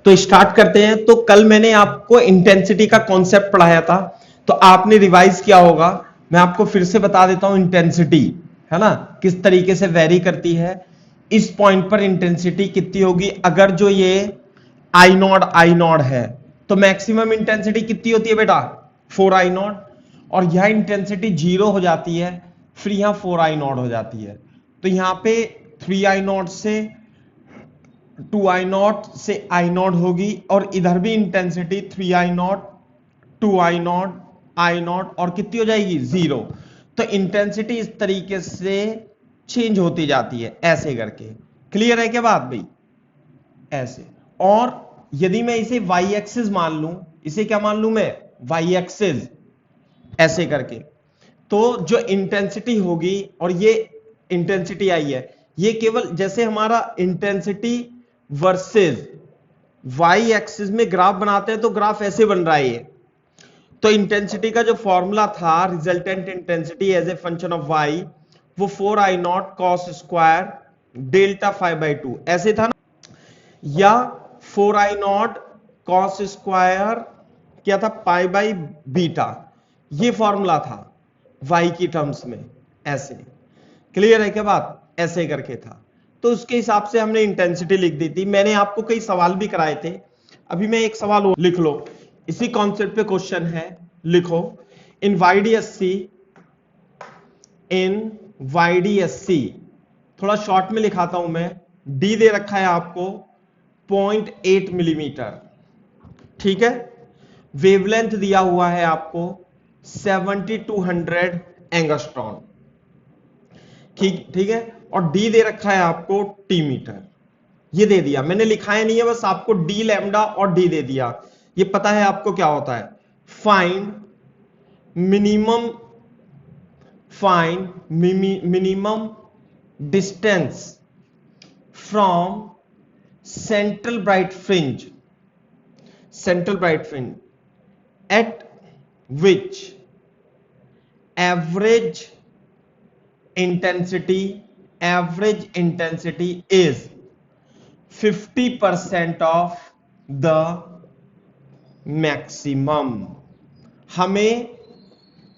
तो स्टार्ट करते हैं। तो कल मैंने आपको इंटेंसिटी का कॉन्सेप्ट पढ़ाया था, तो आपने रिवाइज किया होगा। मैं आपको फिर से बता देता हूं इंटेंसिटी है ना किस तरीके से वेरी करती है। इस पॉइंट पर इंटेंसिटी कितनी होगी, अगर जो ये आई नॉट है तो मैक्सिमम इंटेंसिटी कितनी होती है बेटा 4 आई नॉट, और यह इंटेंसिटी 0 हो जाती है, फिर यहां 4 आई नॉट हो जाती है। तो यहां पे 3 आई नॉट से 2 आई नॉट से आई नॉट होगी, और इधर भी intensity 3 I not 2 I not और कितनी हो जाएगी 0। तो इंटेंसिटी इस तरीके से चेंज होती जाती है ऐसे करके। क्लियर है क्या बात भाई, ऐसे। और यदि मैं इसे वाई एक्सिस मान लूं, इसे क्या मान लूं मैं वाई एक्सिस, ऐसे करके, तो जो इंटेंसिटी होगी, और ये इंटेंसिटी आई है, ये केवल जैसे हमारा इंटेंसिटी वर्सेस वाई एक्सिस में ग्राफ बनाते हैं तो ग्राफ ऐसे बन रहा है ये। तो इंटेंसिटी का जो फॉर्मूला था resultant intensity as a function of y, वो 4 I naught cos square delta 5/2 ऐसे था ना, या 4 आई नॉट कॉस स्क्वायर क्या था पाई बाई बीटा, ये फॉर्मूला था वाई की टर्म्स में ऐसे। क्लियर है क्या बात, ऐसे करके था। तो उसके हिसाब से हमने इंटेंसिटी लिख दी थी। मैंने आपको कई सवाल भी कराए थे, अभी मैं एक सवाल और लिख लो, इसी कॉन्सेप्ट पे क्वेश्चन है, लिखो। इन वाईडीएससी, इन वाईडीएससी, थोड़ा शॉर्ट में लिखाता हूं मैं, डी दे रखा है आपको 0.8 मिलीमीटर, ठीक है। वेवलेंथ दिया हुआ है आपको 7200 एंगस्ट्रॉन, ठीक ठीक है। और डी दे रखा है आपको टी मीटर, ये दे दिया, मैंने लिखाया नहीं है, बस आपको डी लैम्डा और डी दे दिया। ये पता है आपको क्या होता है, find minimum, minimum distance from central bright fringe, central bright fringe at which average intensity is 50% of the maximum। हमें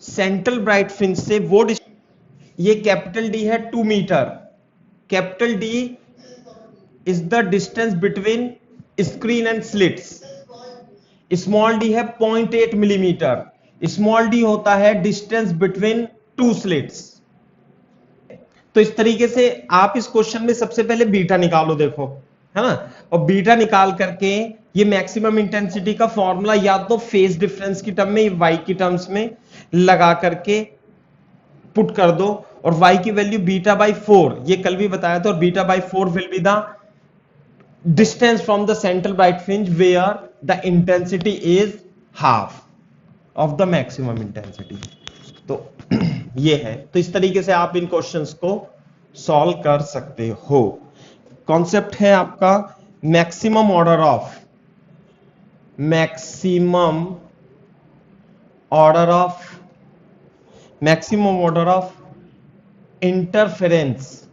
सेंट्रल ब्राइट फ्रिंज से वो, ये कैपिटल डी है 2 metre, capital D is the distance between screen and slits, small d है 0.8 millimetre, small D होता है distance between two slits. तो इस तरीके से आप इस क्वेश्चन में सबसे पहले बीटा निकालो, देखो है ना, और बीटा निकाल करके ये मैक्सिमम इंटेंसिटी का फॉर्मूला या तो फेज डिफरेंस की टर्म में, वाई की टर्म्स में लगा करके पुट कर दो, और वाई की वैल्यू बीटा बाई 4, ये कल भी बताया था, और beta by 4 will be the distance from the central bright fringe where the intensity is half of the maximum intensity. तो ये है, तो इस तरीके से आप इन क्वेश्चंस को सॉल्व कर सकते हो। कॉन्सेप्ट है आपका maximum order of, maximum order of, maximum order of interference,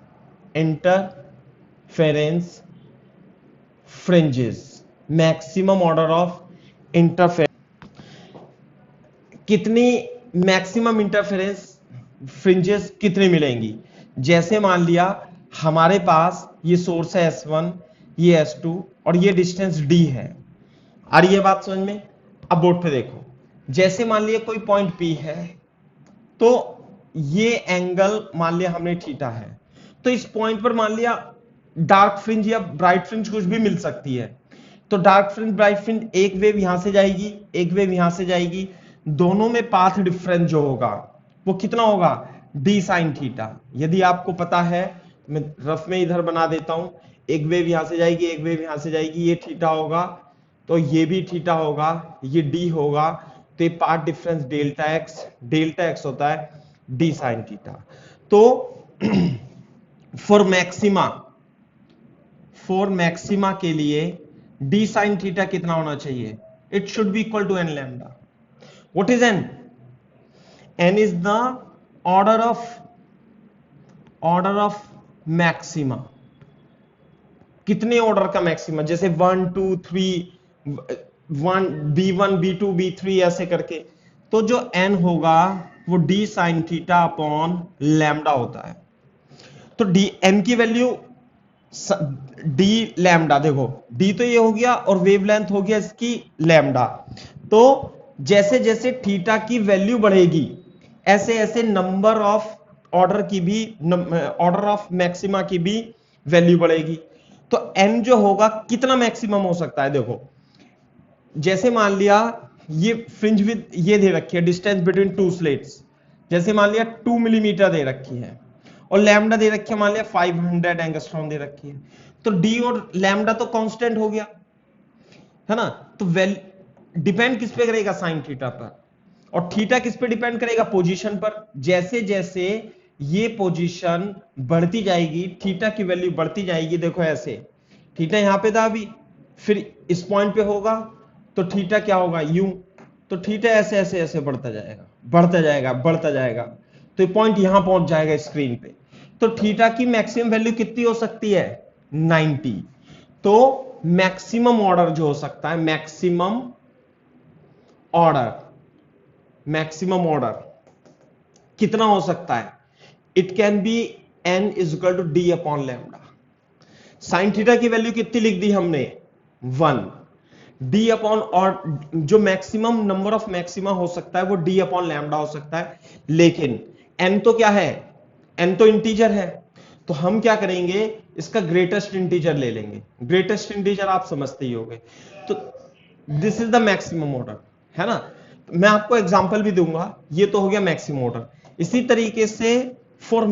interference fringes, maximum order of interference. कितनी मैक्सिमम इंटरफेरेंस फ्रिंजेस कितनी मिलेंगी, जैसे मान लिया हमारे पास ये सोर्स है S1, ये S2 और ये डिस्टेंस D है। आ रही है बात समझ में। अब बोर्ड पे देखो, जैसे मान लिया कोई पॉइंट P है, तो ये एंगल मान लिया हमने थीटा है, तो इस पॉइंट पर मान लिया डार्क फ्रिंज या ब्राइट फ्रिंज कुछ भी मिल सकती है। तो डार्क फ्रिंज ब्राइट फ्रिंज, एक वेव यहां से जाएगी, एक वेव यहां से जाएगी, दोनों में पाथ डिफरेंस जो होगा वो कितना होगा डी साइन थीटा। यदि आपको पता है, मैं रफ में इधर बना देता हूं, एक वेव यहां से जाएगी, एक वेव यहां से जाएगी, ये थीटा होगा, तो ये भी थीटा होगा, ये डी होगा, तो ये पाथ डिफरेंस डेल्टा एक्स होता है डी साइन थीटा। तो फॉर मैक्सिमा के लिए डी साइन थीटा कितना होना चाहिए, it should be equal to n lambda. What is n, n is the order of maxima, कितने ऑर्डर का मैक्सिमा, जैसे 1 2 3 1 B1 B2 B3 ऐसे करके, तो जो n होगा वो d sin theta upon lambda होता है। तो डी एन की वैल्यू डी लैम्डा, देखो डी तो ये हो गया और वेवलेंथ हो गया इसकी लैम्डा। तो जैसे जैसे थीटा की वैल्यू बढ़ेगी ऐसे ऐसे नंबर ऑफ ऑर्डर की भी, ऑर्डर ऑफ मैक्सिमा की भी वैल्यू बढ़ेगी। तो एन जो होगा कितना मैक्सिमम हो सकता है, देखो जैसे मान लिया ये फ्रिंज विद ये दे रखी है डिस्टेंस बिटवीन टू स्लेट्स, जैसे मान लिया 2 मिलीमीटर दे रखी है और लैम्डा दे रखी है मान लिया 500 एंगस्ट्रॉम दे रखी है, तो डी और लैम्डा तो कांस्टेंट हो गया है ना। तो डिपेंड किस पे करेगा, साइन थीटा पर, और थीटा किस पे डिपेंड करेगा, पोजीशन पर। जैसे जैसे ये पोजीशन बढ़ती जाएगी थीटा की वैल्यू बढ़ती जाएगी, देखो ऐसे थीटा यहां पे था अभी, फिर इस पॉइंट पे होगा तो थीटा क्या होगा, यू, तो थीटा ऐसे ऐसे ऐसे बढ़ता जाएगा बढ़ता जाएगा बढ़ता जाएगा, तो ये पॉइंट यहां पहुंच जाएगा स्क्रीन पे। तो थीटा की मैक्सिमम वैल्यू कितनी हो सकती है, 90। तो मैक्सिमम ऑर्डर जो हो सकता है, मैक्सिमम ऑर्डर कितना हो सकता है, it can be n is equal to d upon lambda. Sine theta की वैल्यू कितनी लिख दी हमने, 1, डी अपॉन, और जो मैक्सिमम नंबर ऑफ मैक्सिमा हो सकता है वो डी अपॉन लैम्डा हो सकता है। लेकिन n तो क्या है, n तो इंटीजर है, तो हम क्या करेंगे, इसका ग्रेटेस्ट इंटीजर ले लेंगे। ग्रेटेस्ट इंटीजर आप समझते ही होंगे, तो this is the maximum order, है ना। मैं आपको एग्जांपल भी दूंगा, ये तो हो गया मैक्सिमम ऑर्डर। इसी तरीके से फॉर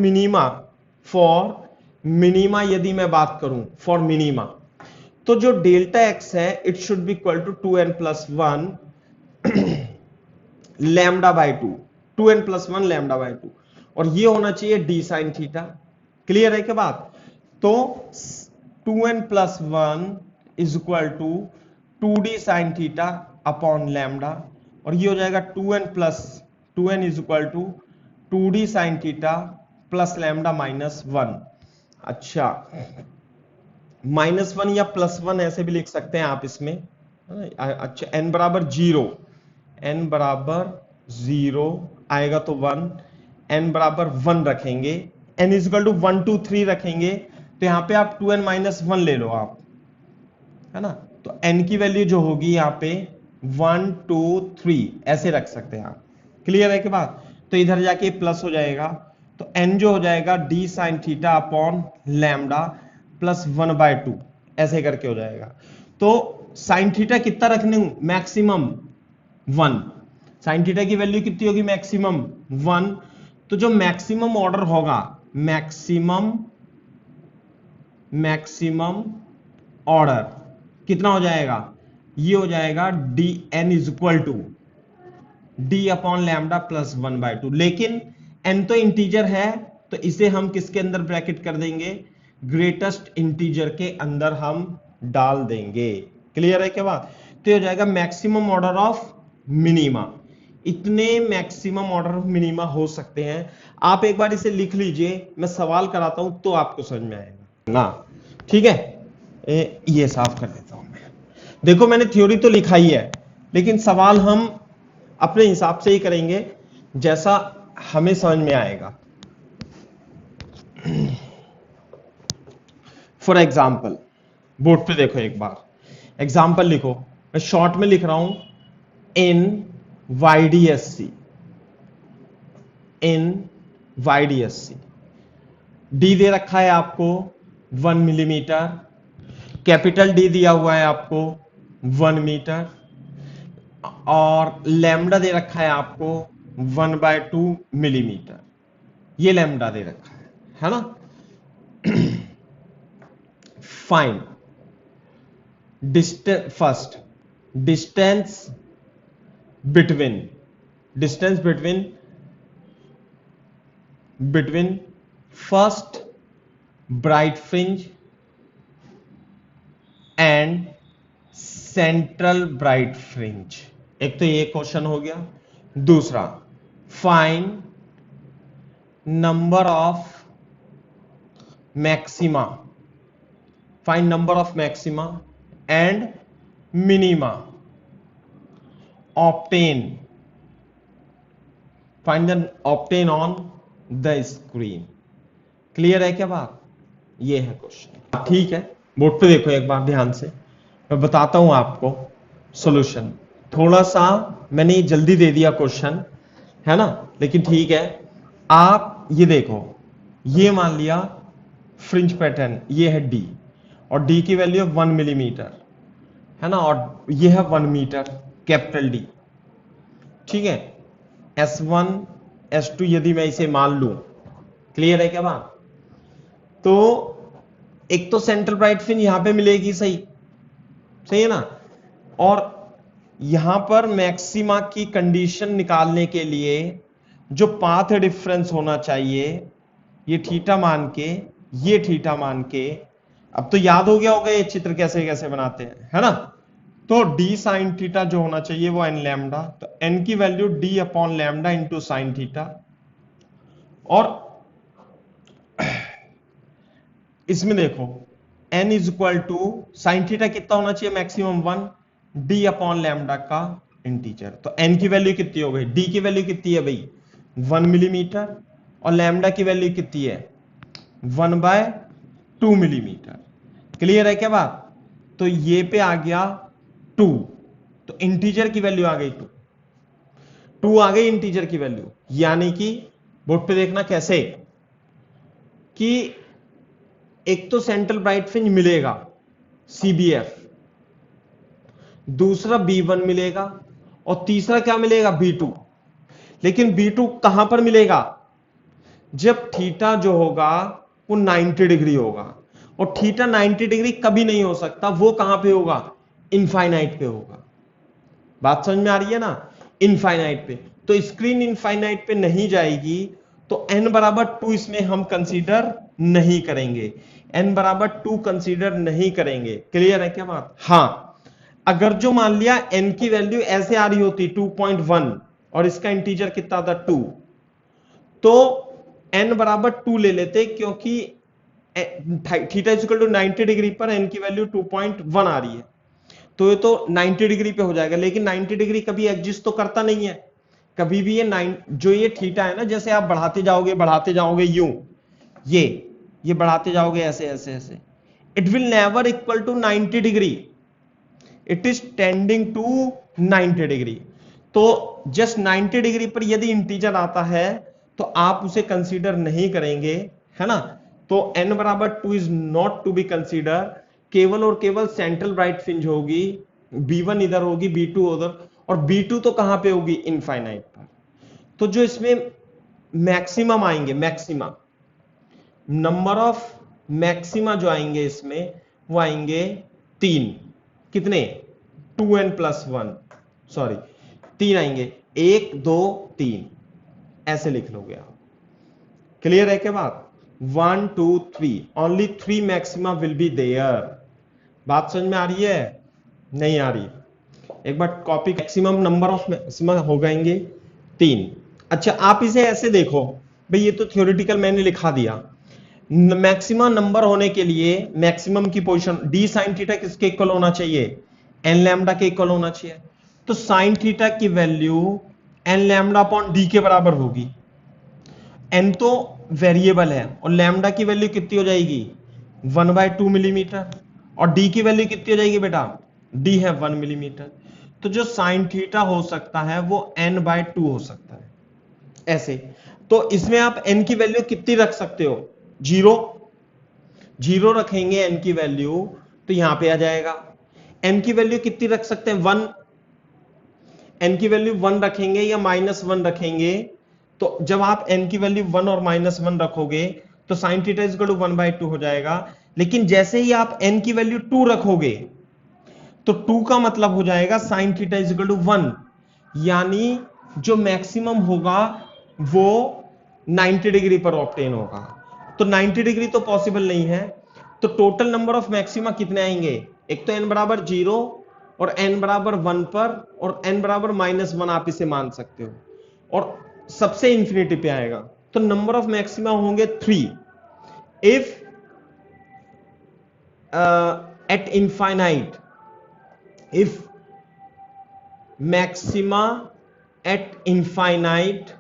मिनिमा यदि मैं बात करूं, फॉर मिनिमा, तो जो डेल्टा एक्स है it should be equal to 2n plus 1 lambda by 2, 2n plus 1 lambda by 2, और ये होना चाहिए डी साइन थीटा। क्लियर है क्या बात। तो 2n plus 1 is equal to 2d sine theta upon lambda, और ये हो जाएगा 2n is equal to 2d sine theta plus lambda minus 1। अच्छा, -1 या +1 ऐसे भी लिख सकते हैं आप इसमें। अच्छा, n बराबर 0 आएगा तो 1, n बराबर 1 रखेंगे, n इज इक्वल टू 1 2 3 रखेंगे, तो यहां पे आप 2n माइनस 1 ले लो आप, है ना। तो n की वैल्यू जो होगी यहाँ पे 1 2 3 ऐसे रख सकते हैं आप। क्लियर है कि बात। तो इधर जाके प्लस हो जाएगा, तो n जो हो जाएगा d sine theta upon lambda plus 1/2 ऐसे करके हो जाएगा। तो साइन थीटा कितना रखने हूं, मैक्सिमम 1, साइन थीटा की वैल्यू कितनी होगी, मैक्सिमम 1। तो जो मैक्सिमम ऑर्डर होगा, मैक्सिमम ऑर्डर कितना हो जाएगा, ये हो जाएगा d n is equal to d upon lambda plus 1/2। लेकिन n तो इंटीजर है, तो इसे हम किसके अंदर ब्रैकेट कर देंगे, ग्रेटेस्ट इंटीजर के अंदर हम डाल देंगे। क्लियर है क्या बात। तो ये हो जाएगा मैक्सिमम ऑर्डर ऑफ मिनिमा। इतने मैक्सिमम ऑर्डर ऑफ मिनिमा हो सकते हैं। आप एक बार इसे लिख लीजिए, मैं सवाल कराता हूं तो आपको समझ में आएगा ना। ठीक है, ये साफ कर देता हूं मैं। देखो मैंने थ्योरी तो लिखा ही है, लेकिन सवाल हम अपने हिसाब से ही करेंगे जैसा हमें समझ में आएगा। फॉर एग्जाम्पल, बोर्ड पे देखो एक बार, एग्जाम्पल लिखो, मैं शॉर्ट में लिख रहा हूं, इन YDSC डी दे रखा है आपको 1 मिलीमीटर, कैपिटल डी दिया हुआ है आपको 1 मीटर, और लैम्डा दे रखा है आपको 1/2 मिलीमीटर। ये लैम्डा दे रखा है ना। Find first distance between first bright fringe and central bright fringe. एक तो ये क्वेश्चन हो गया। दूसरा, find number of maxima find number of maxima and minima obtain obtain on the screen. Clear है क्या बात? ये है क्वेश्चन। ठीक है, बोर्ड पे देखो एक बार ध्यान से, मैं बताता हूं आपको सॉल्यूशन। थोड़ा सा मैंने जल्दी दे दिया क्वेश्चन, है ना, लेकिन ठीक है। आप ये देखो, ये मान लिया फ्रिंज पैटर्न, ये है डी, और डी की वैल्यू 1 मिलीमीटर, है ना, और ये है 1 मीटर, कैपिटल डी। ठीक है, S1 S2 यदि मैं इसे मान लूं, क्लियर है क्या बात? तो एक तो सेंट्रल ब्राइट फिन यहां पे मिलेगी, सही सही है ना, और यहां पर मैक्सिमा की कंडीशन निकालने के लिए जो पाथ डिफरेंस होना चाहिए, ये थीटा मान के, ये थीटा मान के, अब तो याद हो गया होगा ये चित्र कैसे कैसे बनाते हैं, है ना। तो डी साइन थीटा जो होना चाहिए वो एन लैम्डा, तो एन की value d upon lambda into sine theta, और इसमें देखो n is equal to sine theta कितना होना चाहिए मैक्सिमम 1, डी अपॉन लैम्डा का इंटीजर। तो n की वैल्यू कितनी हो गई, d की वैल्यू कितनी है भाई 1 मिलीमीटर, और लैम्डा की वैल्यू कितनी है 1/2 मिलीमीटर। क्लियर है क्या बात? तो ये पे आ गया 2, तो इंटीजर की वैल्यू आ गई 2 आ गई इंटीजर की वैल्यू। यानी कि बोर्ड पे देखना कैसे, कि एक तो सेंट्रल ब्राइट फ्रिंज मिलेगा CBF, दूसरा B1 मिलेगा, और तीसरा क्या मिलेगा B2। लेकिन B2 कहां पर मिलेगा, जब थीटा जो होगा वो 90 डिग्री होगा, और थीटा 90 डिग्री कभी नहीं हो सकता, वो कहां पे होगा, इनफाइनाइट पे होगा। बात समझ में आ रही है ना, इनफाइनाइट पे। तो स्क्रीन इनफाइनाइट पे नहीं जाएगी, तो n बराबर 2 इसमें हम कंसीडर नहीं करेंगे, n बराबर 2 कंसीडर नहीं करेंगे। क्लियर है क्या बात? हां, अगर जो मान लिया n की वैल्यू ऐसे आ रही होती 2.1 और इसका इंटीजर कितना था 2, तो n बराबर 2 ले लेते, क्योंकि theta is equal to 90 degree पर n की वैल्यू 2.1 आ रही है, तो ये तो 90 डिग्री पे हो जाएगा। लेकिन 90 डिग्री कभी एग्जिस्ट तो करता नहीं है, कभी भी ये 9 जो ये थीटा है ना, जैसे आप बढ़ाते जाओगे यूं, ये बढ़ाते जाओगे ऐसे ऐसे ऐसे, it will never equal to 90 degree, it is tending to 90 degree. तो जस्ट 90 डिग्री पर यदि इंटीजर आता है तो आप उसे कंसीडर नहीं करेंगे, है ना। तो n बराबर 2 is not to be consider, केवल और केवल सेंट्रल ब्राइट फ्रिंज होगी, B1 इधर होगी, B2 उधर, और B2 तो कहां पे होगी, इनफाइनाइट पर। तो जो इसमें मैक्सिमम आएंगे, मैक्सिमा नंबर ऑफ मैक्सिमा जो आएंगे इसमें, वो आएंगे 3, कितने 2n+1, सॉरी 3 आएंगे, 1 2 3 ऐसे लिख लोगे आप। क्लियर है क्या बात? 1 2 3, only 3 maxima will be there. बात समझ में आ रही है, नहीं आ रही? एक बार copy, maximum number of maxima हो गएंगे 3। अच्छा, आप इसे ऐसे देखो भाई, ये तो थ्योरेटिकल मैंने लिखा दिया, मैक्सिमम नंबर होने के लिए मैक्सिमम की पोजीशन डी साइन थीटा किसके इक्वल होना चाहिए, एन लैम्डा के इक्वल होना चाहिए। तो साइन थीटा की value n lambda upon d के बराबर होगी। एन तो वेरिएबल है, और लैम्डा की वैल्यू कितनी हो जाएगी 1/2 मिलीमीटर, और डी की वैल्यू कितनी हो जाएगी बेटा, डी है 1 मिलीमीटर। तो जो साइन थीटा हो सकता है वो n/2 हो सकता है ऐसे। तो इसमें आप n की वैल्यू कितनी रख सकते हो, 0 रखेंगे n की वैल्यू, तो यहां पे आ जाएगा। n की वैल्यू कितनी रख सकते हैं 1, n की वैल्यू 1 रखेंगे या -1 रखेंगे, तो जब आप n की वैल्यू 1 और -1 रखोगे तो sine theta is equal to 1/2 हो जाएगा। लेकिन जैसे ही आप n की वैल्यू 2 रखोगे तो 2 का मतलब हो जाएगा sine theta is equal to 1, यानी जो मैक्सिमम होगा वो 90 डिग्री पर ऑब्टेन होगा। तो 90 डिग्री तो पॉसिबल नहीं है, तो टोटल नंबर ऑफ मैक्सिमा कितने आएंगे, एक तो n बराबर 0 और n बराबर 1 पर, और n बराबर -1 आप इसे मान सकते हो, और सबसे इंफिनिटी पे आएगा। तो नंबर ऑफ मैक्सिमा होंगे 3 if at infinite, if maxima at infinite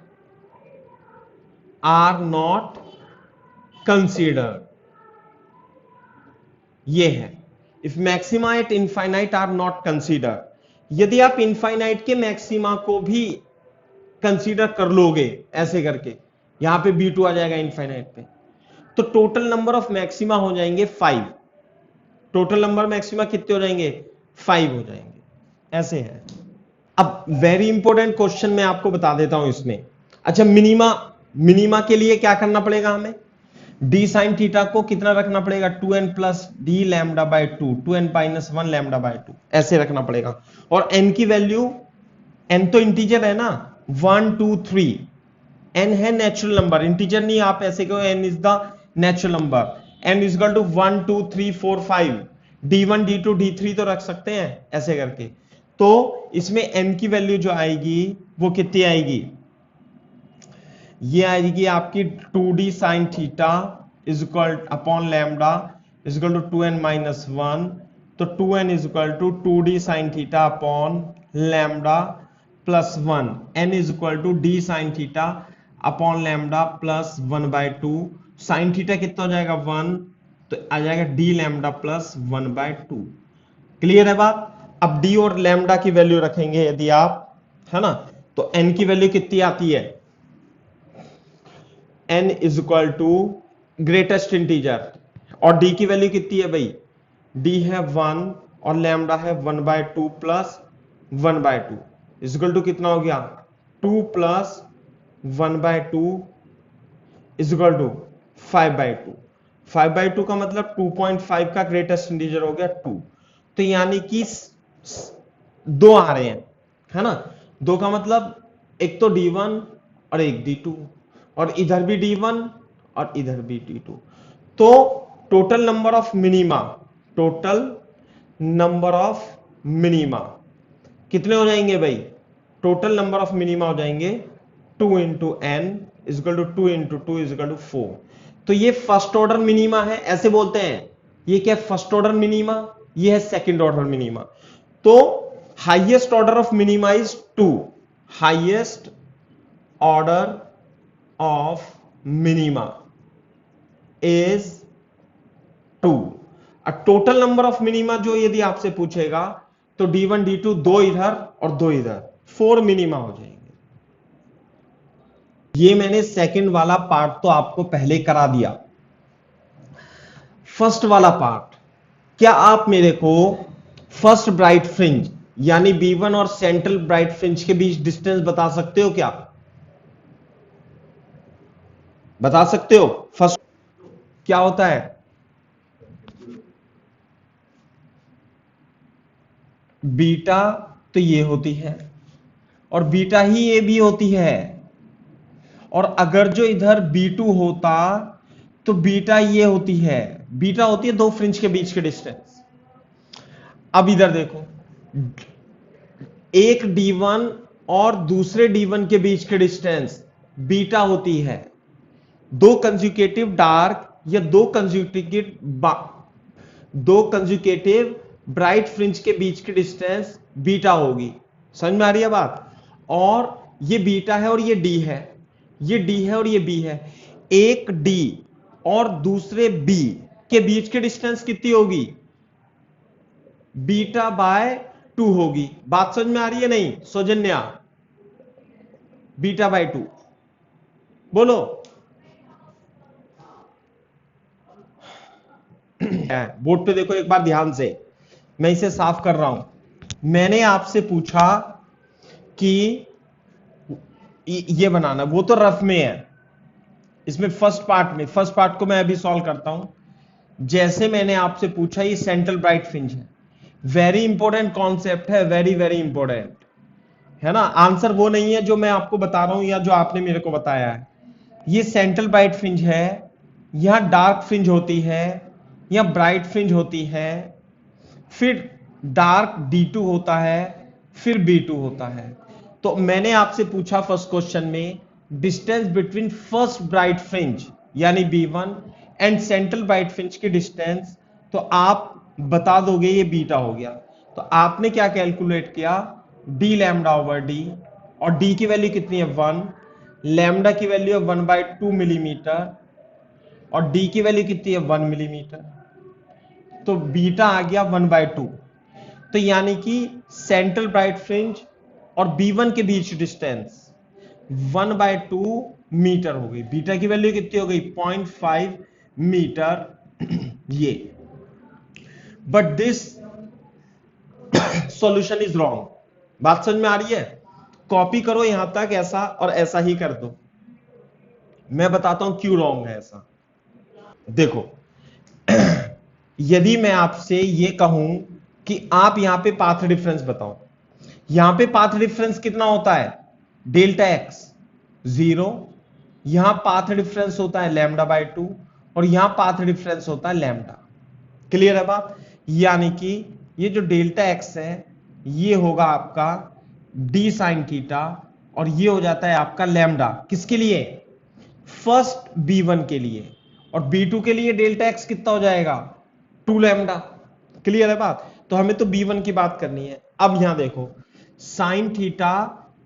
are not considered, ये है if maxima at infinite are not consider, यदि आप इनफाइनाइट के मैक्सिमा को भी कंसीडर कर लोगे ऐसे करके, यहां पे B2 आ जाएगा इनफाइनाइट पे, तो टोटल नंबर ऑफ मैक्सिमा हो जाएंगे 5। टोटल नंबर मैक्सिमा कितने हो जाएंगे? 5 हो जाएंगे, ऐसे है। अब वेरी इंपॉर्टेंट क्वेश्चन मैं आपको बता देता हूं इसमें। अच्छा, मिनिमा के लिए क्या करना पड़ेगा हमें? डी साइन थीटा को कितना रखना पड़ेगा? 2n plus D lambda by 2, 2n minus 1 lambda by 2, ऐसे रखना पड़ेगा। और n की वैल्यू, n तो इंटीजर है ना, 1 2 3, n है नेचुरल नंबर, इंटीजर नहीं। आप ऐसे कहो n is the natural number, n is equal to 1 2 3 4 5, d1 d2 d3 तो रख सकते हैं ऐसे करके। तो इसमें n की वैल्यू जो आएगी वो कितनी आएगी? ये आएगी आपकी 2d sine theta is equal upon lambda is equal to 2n minus 1, तो 2n is equal to 2d sine theta upon lambda plus 1, n is equal to d sine theta upon lambda plus 1 by 2, sine theta कितना हो जाएगा? 1, तो आ जाएगा d lambda plus 1 by 2। Clear है बात? अब d और लैम्डा की वैल्यू रखेंगे यदि आप, है ना, तो n की वैल्यू कितनी आती है? n is equal to greatest integer, और d की वैल्यू कितनी है भाई? d है 1 और लैम्डा है 1 by 2 plus 1 by 2 is equal to कितना हो गया? 2 plus 1 by 2 is equal to 5 by 2। 5 by 2 का मतलब 2.5 का ग्रेटेस्ट इंटीजर हो गया 2, तो यानी कि 2 आ रहे हैं, है ना। 2 का मतलब एक तो d1 और एक d2, और इधर भी d1 और इधर भी d2। तो total number of minima, total number of minima कितने हो जाएंगे भाई? टोटल नंबर ऑफ मिनिमा हो जाएंगे 2 into n is equal to 2 into 2 is equal to 4। तो ये फर्स्ट ऑर्डर मिनिमा है, ऐसे बोलते हैं। ये क्या? फर्स्ट ऑर्डर मिनिमा, ये है सेकंड ऑर्डर मिनिमा। तो highest order of minima is 2, highest order of minima is 2। Total number of minima जो यदि आपसे पूछेगा तो d1 d2 2 इधर और 2 इधर, 4 मिनिमा हो जाएंगे। ये मैंने सेकंड वाला पार्ट तो आपको पहले करा दिया। फर्स्ट वाला पार्ट, क्या आप मेरे को फर्स्ट ब्राइट फ्रिंज यानी B1 और सेंट्रल ब्राइट फ्रिंज के बीच डिस्टेंस बता सकते हो? क्या बता सकते हो? फर्स्ट क्या होता है? बीटा तो ये होती है, और बीटा ही ये भी होती है, और अगर जो इधर B2 होता तो बीटा ये होती है। बीटा होती है दो फ्रिंज के बीच के डिस्टेंस। अब इधर देखो, एक D1 और दूसरे D1 के बीच के डिस्टेंस बीटा होती है। दो कंज्यूकेटिव डार्क या दो कंज्यूकेटिव ब्राइट फ्रिंज के बीच की डिस्टेंस बीटा होगी। समझ में आ रही है बात? और ये बीटा है और ये डी है, ये डी है और ये बी है। एक डी और दूसरे बी के बीच की डिस्टेंस कितनी होगी? बीटा बाय 2 होगी। बात समझ में आ रही है नहीं सौजन्या? बीटा बाय 2 बोलो। बोर्ड पे देखो एक बार ध्यान से, मैं इसे साफ कर रहा हूं। मैंने आपसे पूछा कि ये बनाना, वो तो रफ में है। इसमें फर्स्ट पार्ट को मैं अभी सॉल्व करता हूं। जैसे मैंने आपसे पूछा, ये सेंट्रल ब्राइट फ्रिंज है, वेरी इंपॉर्टेंट कॉन्सेप्ट है, वेरी वेरी इंपॉर्टेंट है ना। आंसर वो नहीं है जो मैं आपको बता रहा हूं या जो आपने मेरे को बताया है। ये सेंट्रल ब्राइट फ्रिंज है, यहां डार्क फ्रिंज होती है, यहां ब्राइट फ्रिंज होती है, फिर डार्क D2 होता है, फिर B2 होता है। तो मैंने आपसे पूछा फर्स्ट क्वेश्चन में, distance between first bright fringe यानी B1 and central bright fringe की डिस्टेंस तो आप बता दोगे ये बीटा हो गया। तो आपने क्या कैलकुलेट किया, डी लैम्डा ओवर डी, और डी की वैल्यू कितनी है 1, लैम्डा की वैल्यू है 1/2 मिलीमीटर, और डी की वैल्यू कितनी है 1 मिलीमीटर, तो बीटा आ गया 1/2। तो यानी कि सेंट्रल ब्राइट फ्रिंज और B1 के बीच डिस्टेंस 1/2 मीटर हो गई। बीटा की वैल्यू कितनी हो गई 0.5 मीटर ये। But this solution is wrong. बात समझ में आ रही है? कॉपी करो यहां तक ऐसा और ऐसा ही कर दो। मैं बताता हूं क्यों रॉन्ग है ऐसा। देखो यदि मैं आपसे ये कहूं कि आप यहां पे पाथ डिफरेंस बताओ, यहां पे पाथ डिफरेंस कितना होता है डेल्टा एक्स 0, यहां पाथ डिफरेंस होता है λ/2, और यहां पाथ डिफरेंस होता है लैम्डा। क्लियर है बात? यानी कि ये जो डेल्टा एक्स है ये होगा आपका डी साइन थीटा, और ये हो जाता है आपका लैम्डा। किसके लिए? फर्स्ट B1 के लिए, और B2 के लिए डेल्टा एक्स कितना हो जाएगा 2 लैम्डा। क्लियर है बात? तो हमें तो B1 की बात करनी है। अब यहां देखो साइन थीटा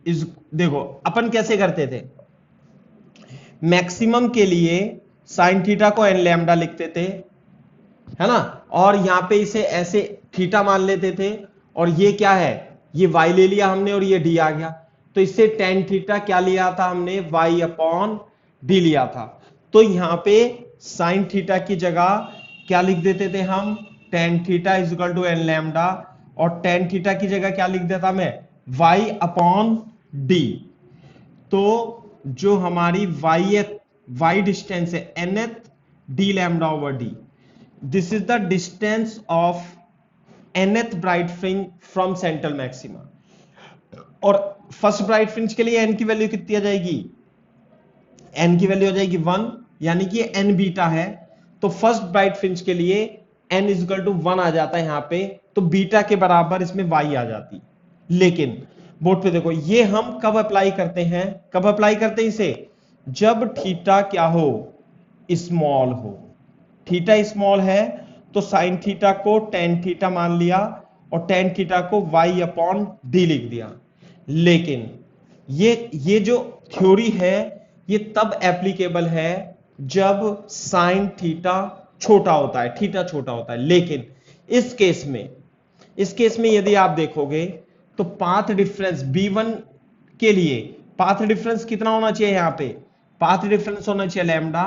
इज, देखो अपन कैसे करते थे, मैक्सिमम के लिए साइन थीटा को n लैम्डा लिखते थे, है ना, और यहां पे इसे ऐसे थीटा मान लेते थे, और ये क्या है, ये y ले लिया हमने और ये d आ गया, तो इससे टेन थीटा क्या लिया था हमने y/d लिया था। तो यहां पे साइन थीटा की जगह क्या लिख देते थे हम, tan theta is equal to n lambda, और टेन थीटा की जगह क्या लिख देता मैं y/d। तो जो हमारी y डिस्टेंस है nth d lambda over d, this is the distance of nth bright fringe from central maxima. और फर्स्ट ब्राइट फ्रिंज के लिए n की वैल्यू कितनी आ जाएगी, n की वैल्यू हो जाएगी 1, यानी कि n बीटा है, तो फर्स्ट ब्राइट फ्रिंज के लिए n इज इक्वल टू 1 आ जाता है यहां पे, तो बीटा के बराबर इसमें y आ जाती। लेकिन बोर्ड पे देखो ये हम कब अप्लाई करते हैं, कब अप्लाई करते हैं इसे, जब थीटा क्या हो, स्मॉल हो। थीटा स्मॉल है तो साइन थीटा को टेन थीटा मान लिया, और टेन थीटा को y/d लिख दिया। लेकिन ये जो थ्योरी है ये तब एप्लीकेबल है जब साइन थीटा छोटा होता है, थीटा छोटा होता है। लेकिन इस केस में यदि आप देखोगे तो पाथ डिफरेंस B1 के लिए पाथ डिफरेंस कितना होना चाहिए, यहां पे पाथ डिफरेंस होना चाहिए लैम्डा,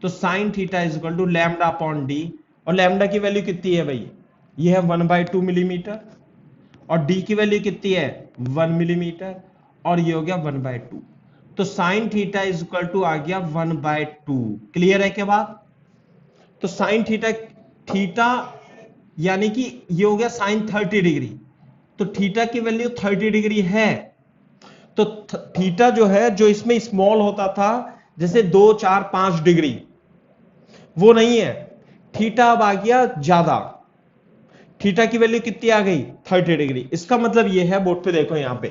तो sine theta is equal to λ/d, और लैम्डा की वैल्यू कितनी है भाई, ये है 1/2 मिलीमीटर, और d की वैल्यू कितनी है 1 मिलीमीटर, और ये हो गया 1/2, तो sine theta is equal to आ गया 1/2। क्लियर है क्या बात? तो साइन थीटा यानी कि ये हो गया साइन 30 डिग्री, तो थीटा की वैल्यू 30 डिग्री है। तो थीटा जो है, जो इसमें स्मॉल होता था जैसे 2, 4, 5 डिग्री, वो नहीं है, थीटा अब आ गया ज्यादा, थीटा की वैल्यू कितनी आ गई 30 डिग्री। इसका मतलब ये है, बोर्ड पे देखो यहां पे,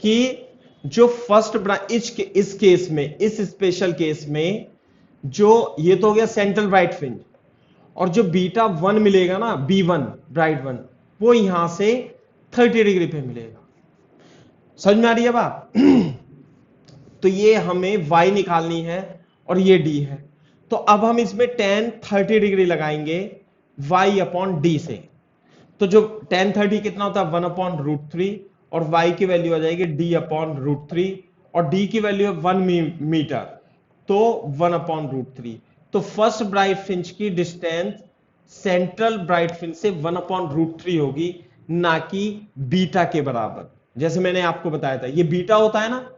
कि जो फर्स्ट इस केस में, इस स्पेशल केस में, जो ये तो हो गया सेंट्रल ब्राइट फ्रिंज, और जो बीटा 1 मिलेगा ना B1 ब्राइट 1, वो यहां से 30 डिग्री पे मिलेगा। समझ में आ रही है बात? तो ये हमें y निकालनी है और ये d है, तो अब हम इसमें tan 30 डिग्री लगाएंगे y/d से। तो जो tan 30 कितना होता है 1/√3, और y की वैल्यू आ जाएगी d/√3, और d की वैल्यू है 1 मीटर, तो 1/√3। तो फर्स्ट ब्राइट फ्रिंज की डिस्टेंस सेंट्रल ब्राइट फ्रिंज से 1/√3 होगी, ना कि बीटा के बराबर। जैसे मैंने आपको बताया था, ये बीटा होता है ना,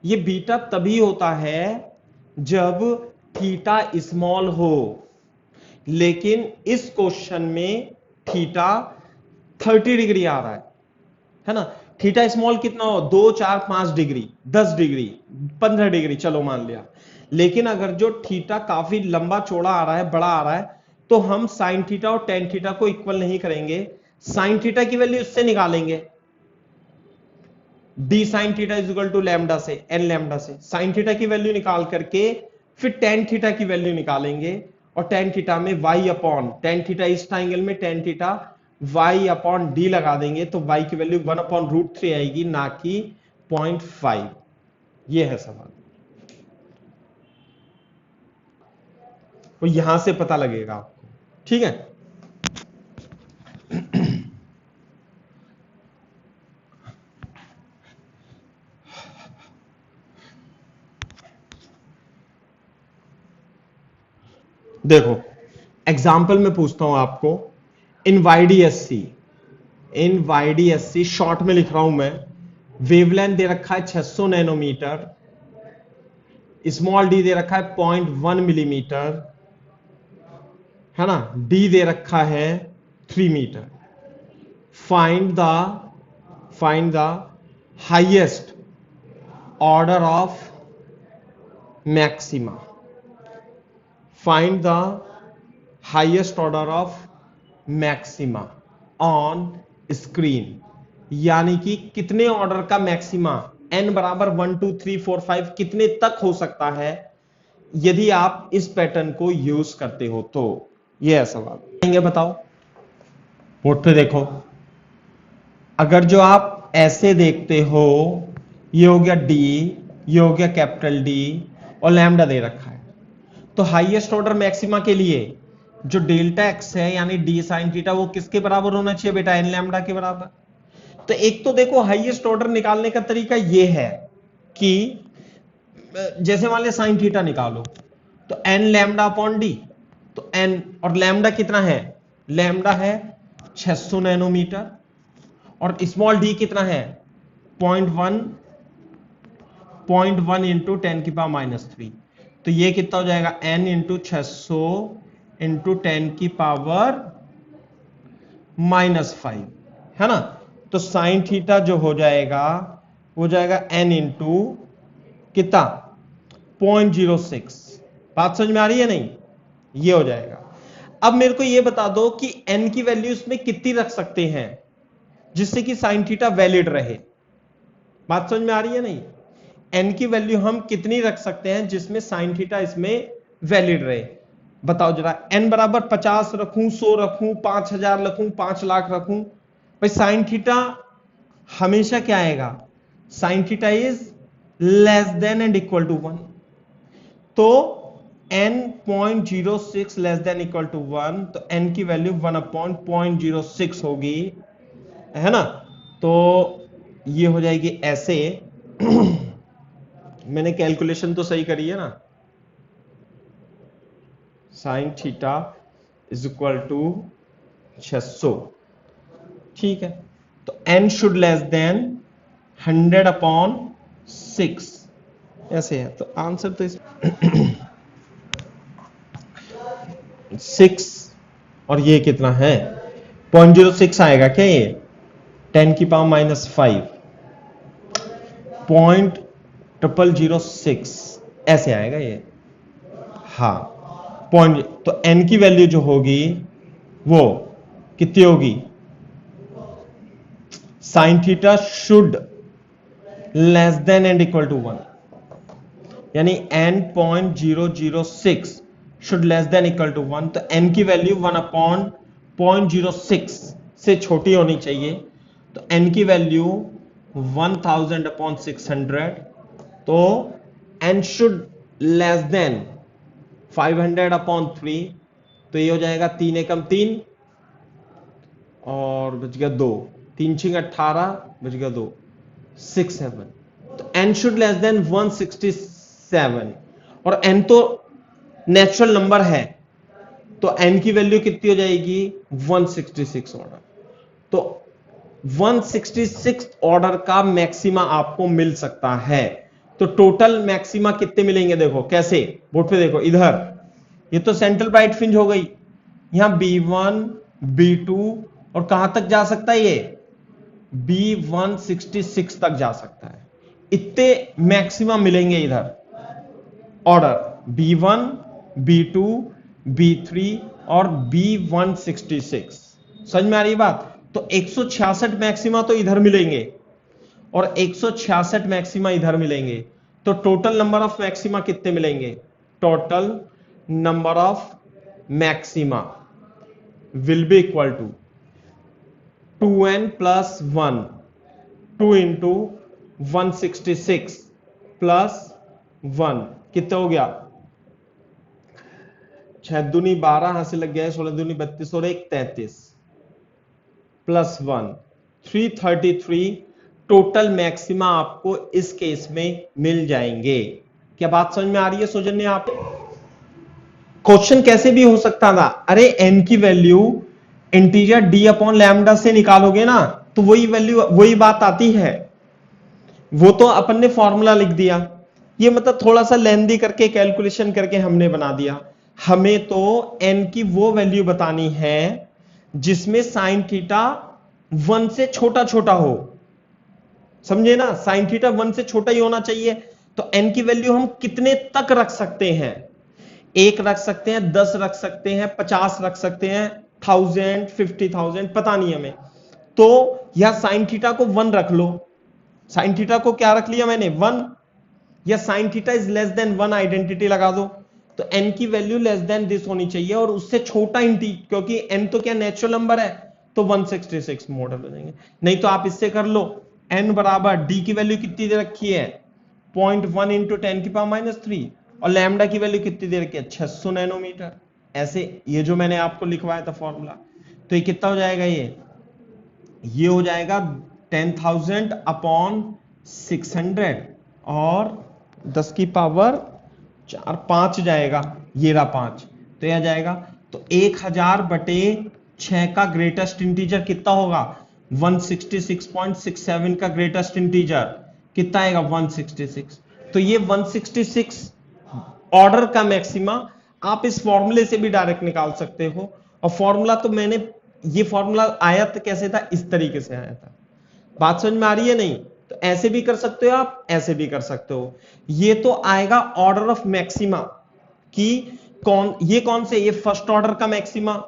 ये बीटा तभी होता है जब थीटा स्मॉल हो, लेकिन इस क्वेश्चन में थीटा 30 डिग्री आ रहा है ना। थीटा स्मॉल कितना हो, 2, 4, 5 डिग्री, 10 डिग्री, 15 डिग्री, चलो मान लिया। लेकिन अगर जो थीटा काफी लंबा चौड़ा आ रहा है, बड़ा आ रहा है, तो हम साइन थीटा और टेन थीटा को इक्वल नहीं करेंगे, साइन थीटा की वैल्यू इससे निकालेंगे, d sine theta is equal to lambda से, n लैम्डा से साइन थीटा की वैल्यू निकाल करके फिर टेन थीटा की वैल्यू निकालेंगे, और टेन थीटा में y अपॉन टेन थीटा इस ट्राइंगल में tan theta y upon d लगा देंगे तो y की वैल्यू 1/√3 आएगी, ना कि 0.5। ये है सवाल, तो यहां से पता लगेगा आपको। ठीक है, देखो एग्जाम्पल में पूछता हूं आपको, इन वाईडीएससी शॉर्ट में लिख रहा हूं मैं, वेवलेंथ दे रखा है 600 नैनोमीटर, स्मॉल डी दे रखा है 0.1 मिलीमीटर, है ना, डी दे रखा है 3 metre. Find the highest order of maxima, find the highest order of maxima on screen, यानी कि कितने ऑर्डर का मैक्सिमा n बराबर 1 2 3 4 5 कितने तक हो सकता है यदि आप इस पैटर्न को यूज करते हो। तो यह है सवाल, बताओ बोर्ड पे देखो। अगर जो आप ऐसे देखते हो, ये हो गया D, ये हो गया कैपिटल D और लैम्डा दे रखा है, तो हाईएस्ट ऑर्डर मैक्सिमा के लिए जो डेल्टा एक्स है यानी डी साइन थीटा वो किसके बराबर होना चाहिए बेटा, एन लैम्डा के बराबर। तो एक तो देखो हाईएस्ट ऑर्डर निकालने का तरीका ये है कि जैसे मान ले साइन थीटा निकालो तो एन लैम्डा अपॉन डी, तो एन और लैम्डा कितना है, लैम्डा है 600 नैनोमीटर और स्मॉल डी कितना है 0.1 इंटू 10 की पावर -3, तो ये कितना हो जाएगा n इंटू 600 इंटू 10 की पावर -5, है ना। तो साइन थीटा जो हो जाएगा वो जाएगा n इंटू कितना 0.06। बात समझ में आ रही है नहीं, ये हो जाएगा। अब मेरे को ये बता दो कि n की वैल्यू इसमें कितनी रख सकते हैं जिससे कि साइन थीटा वैलिड रहे। बात समझ में आ रही है नहीं, n की वैल्यू हम कितनी रख सकते हैं जिसमें साइन थीटा इसमें वैलिड रहे, बताओ जरा। n बराबर 50 रखूं, 100 रखूं, 5000 रखूं, 5 लाख रखूं, भाई साइन थीटा हमेशा क्या आएगा, sine theta is less than and equal to 1, तो n 0.06 less than equal to 1, तो n की वैल्यू 1/0.06 होगी, है ना। तो ये हो जाएगी ऐसे मैंने कैलकुलेशन तो सही करी है ना, sine theta is equal to 600, ठीक है। तो n शुड लेस देन 100/6 ऐसे है, तो आंसर तो इस 6 और ये कितना है 0.06 आएगा क्या, ये 10 की पावर -5 0.006 ऐसे आएगा ये, हाँ पॉइंट। तो n की वैल्यू जो होगी वो कितनी होगी, sine theta should less than and equal to 1, यानी n 0.006 should less than equal to 1, तो n की वैल्यू 1/0.06 से छोटी होनी चाहिए, तो n की वैल्यू 1000/600, तो n शुड लेस देन 500/3, तो ये हो जाएगा 3 एकम 3 और बच गया 2, 3 6 18 बच गया 2 6 7, तो n शुड लेस देन 167, और n तो नेचुरल नंबर है, तो n की वैल्यू कितनी हो जाएगी 166 ऑर्डर। तो 166 ऑर्डर का मैक्सिमा आपको मिल सकता है। तो टोटल मैक्सिमा कितने मिलेंगे, देखो कैसे, बोर्ड पे देखो इधर, ये तो सेंट्रल ब्राइट फ्रिंज हो गई, यहां B1 B2 और कहां तक जा सकता है, ये B166 तक जा सकता है। इतने मैक्सिमा मिलेंगे इधर ऑर्डर, B1 B2 B3 और B166। समझ में आ रही बात। तो 166 मैक्सिमा तो इधर मिलेंगे और 166 मैक्सिमा इधर मिलेंगे, तो टोटल नंबर ऑफ मैक्सिमा कितने मिलेंगे, total number of maxima will be equal to 2n plus 1 2 into 166 plus 1 कितना हो गया 6 दूनी 12 हाथ से लग गया है 16 दूनी 32 और 1 33 प्लस 1 333 टोटल मैक्सिमा आपको इस केस में मिल जाएंगे। क्या बात समझ में आ रही है सौजन्य? आप क्वेश्चन कैसे भी हो सकता था, अरे n की value integer d upon lambda से निकालोगे ना तो वही वैल्यू वही बात आती है। वो तो अपन ने फॉर्मूला लिख दिया, ये मतलब थोड़ा सा लेंदी करके कैलकुलेशन करके हमने बना दिया। हमें तो n की वो वैल्यू बतानी है जिसमें साइन थीटा 1 से छोटा छोटा हो, समझे ना? साइन थीटा 1 से छोटा ही होना चाहिए। तो n की वैल्यू हम कितने तक रख सकते हैं? 1 रख सकते हैं, 10 रख सकते हैं, 50 रख सकते हैं, 1000 50,000 पता नहीं हमें। तो या साइन थीटा को 1 रख लो। साइन थीटा को क्या रख लिया मैंने 1, या sign theta is less than 1 identity लगा दो। तो n की वैल्यू लेस देन दिस होनी चाहिए और उससे छोटा क्योंकि n तो क्या नेचुरल नंबर है तो 166 मॉडल हो जाएंगे। नहीं तो आप इससे कर लो, n बराबर d की वैल्यू कितनी दे रखी है 0.1 इंटू 10 की पावर -3 और लैम्डा की वैल्यू कितनी दे रखी है 600 नैनोमीटर। ऐसे ये जो मैंने आपको लिखवाया था फॉर्मूला, तो ये कितना हो जाएगा, ये हो जाएगा 10,000 अपॉन 600 और 10 की पावर 4 5 जाएगा, ये रहा 5 तो यह जाएगा। तो 1000 बटे 6 का ग्रेटेस्ट इंटीजर कितना होगा 166.67 का ग्रेटेस्ट इंटीजर कितना आएगा 166। तो ये 166 ऑर्डर का मैक्सिमा आप इस फॉर्मूले से भी डायरेक्ट निकाल सकते हो। और फॉर्मूला तो मैंने, ये फॉर्मूला आया तो कैसे था, इस तरीके से आया था। बात समझ में आ रही है? नहीं तो ऐसे भी कर सकते हो आप, ऐसे भी कर सकते हो। ये तो आएगा ऑर्डर ऑफ मैक्सिमा कि कौन से, ये फर्स्ट ऑर्डर का मैक्सिमा,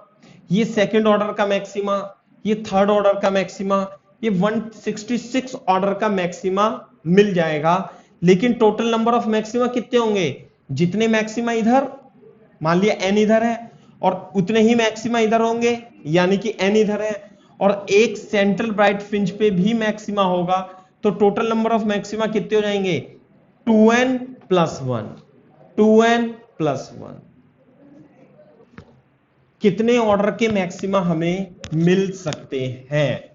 ये सेकंड ऑर्डर का मैक्सिमा, ये थर्ड ऑर्डर का मैक्सिमा, ये 166 ऑर्डर का मैक्सिमा मिल जाएगा। लेकिन टोटल नंबर ऑफ मैक्सिमा कितने होंगे, जितने मैक्सिमा इधर, मान लिया n इधर है और उतने ही मैक्सिमा इधर होंगे, यानी कि n इधर है और एक सेंट्रल ब्राइट फ्रिंज पे भी मैक्सिमा होगा। तो टोटल नंबर ऑफ मैक्सिमा कितने हो जाएंगे 2n प्लस 1, 2n प्लस 1। कितने ऑर्डर के मैक्सिमा हमें मिल सकते हैं?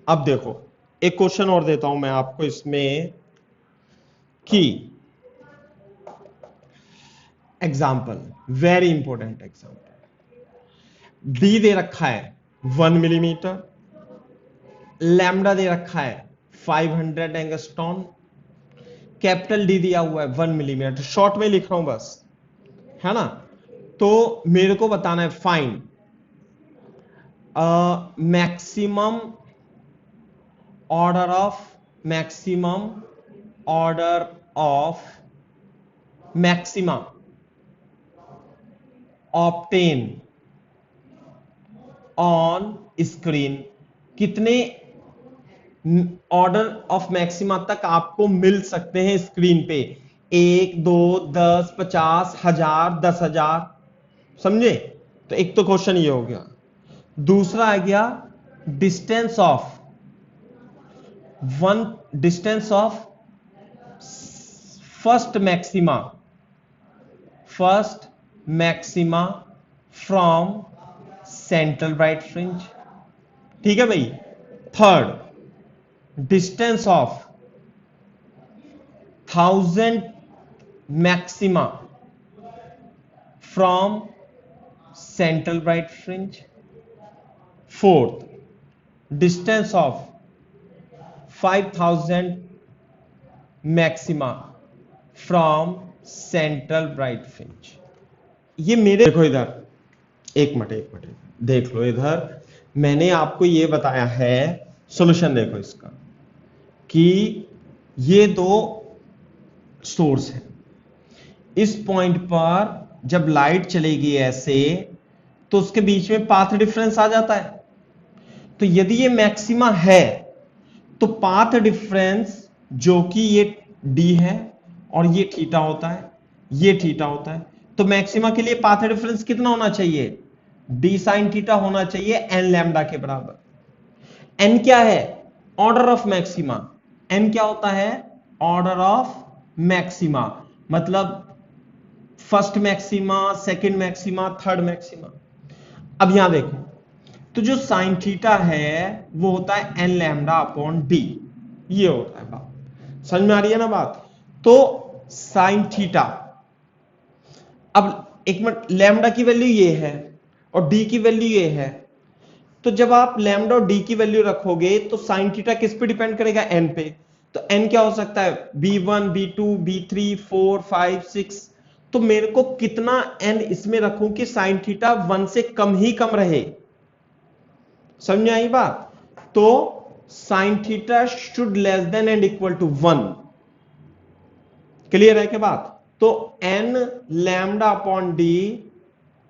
अब देखो एक क्वेश्चन और देता हूं मैं आपको इसमें कि example, very important example. D दे रखा है 1 मिलीमीटर, लैम्डा दे रखा है 500 एंगस्ट्रॉन, कैपिटल डी दिया हुआ है 1 मिलीमीटर। शॉर्ट में लिख रहा हूं बस, है ना? तो मेरे को बताना है find maximum order of maxima obtain on screen. कितने ऑर्डर ऑफ मैक्सिमा तक आपको मिल सकते हैं स्क्रीन पे? 1 2 10 50 1000 10,000, समझे? तो एक तो क्वेश्चन ये हो गया। दूसरा आ गया distance of first maxima from central bright fringe, ठीक है भाई। Third distance of 1000 maxima from central bright fringe. Fourth distance of 5000 maxima from central bright fringe. ये मेरे, देखो इधर एक मिनट देख लो, इधर मैंने आपको ये बताया है सॉल्यूशन। देखो इसका कि ये दो सोर्स है, इस पॉइंट पर जब लाइट चलेगी ऐसे तो उसके बीच में पाथ डिफरेंस आ जाता है। तो यदि ये मैक्सिमा है तो पाथ डिफरेंस जो कि ये डी है और ये थीटा होता है, ये थीटा होता है, तो मैक्सिमा के लिए पाथ डिफरेंस कितना होना चाहिए? डी साइन थीटा होना चाहिए एन लैम्डा के बराबर। एन क्या है? Order of maxima. एन क्या होता है? ऑर्डर ऑफ मैक्सिमा, मतलब first maxima, second maxima, third maxima. अब यहां देखो, तो जो साइन थीटा है वो होता है एन लैम्डा अपॉन डी, ये होता है बात। समझ में आ रही है ना बात? तो साइन थीटा, अब एक मिनट, लैम्डा की वैल्यू ये है और डी की वैल्यू ये है, तो जब आप लैम्डा और डी की वैल्यू रखोगे तो साइन थीटा किस पे डिपेंड करेगा? एन पे। तो एन क्या हो सकता है? b1, b2, b3, 4, 5, 6। तो मेरे को कितना एन इसमें रखूं कि साइन थीटा 1 से कम ही कम रहे? समझ में आई बात? तो sine theta should less than and equal to 1। Clear है क्या बात? तो n lambda upon d,